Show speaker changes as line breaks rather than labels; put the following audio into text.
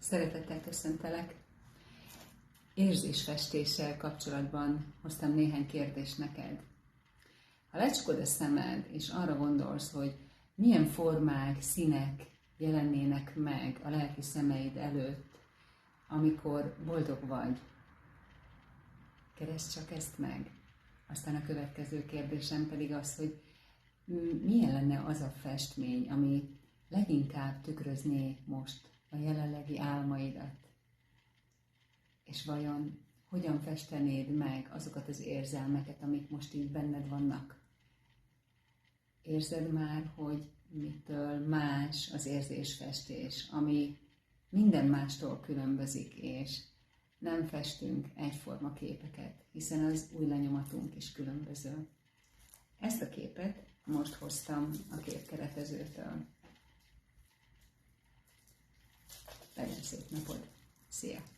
Szeretettel köszöntelek! Érzésfestéssel kapcsolatban hoztam néhány kérdést neked. Ha lecsukod a szemed, és arra gondolsz, hogy milyen formák, színek jelennének meg a lelki szemeid előtt, amikor boldog vagy, keresd csak ezt meg. Aztán a következő kérdésem pedig az, hogy milyen lenne az a festmény, ami leginkább tükrözné most a jelenlegi álmaidat. És vajon hogyan festenéd meg azokat az érzelmeket, amik most így benned vannak? Érzed már, hogy mitől más az érzésfestés, ami minden mástól különbözik, és nem festünk egyforma képeket, hiszen az új lenyomatunk is különböző. Ezt a képet most hoztam a képkeretezőtől. Legyen szép napod! Szia!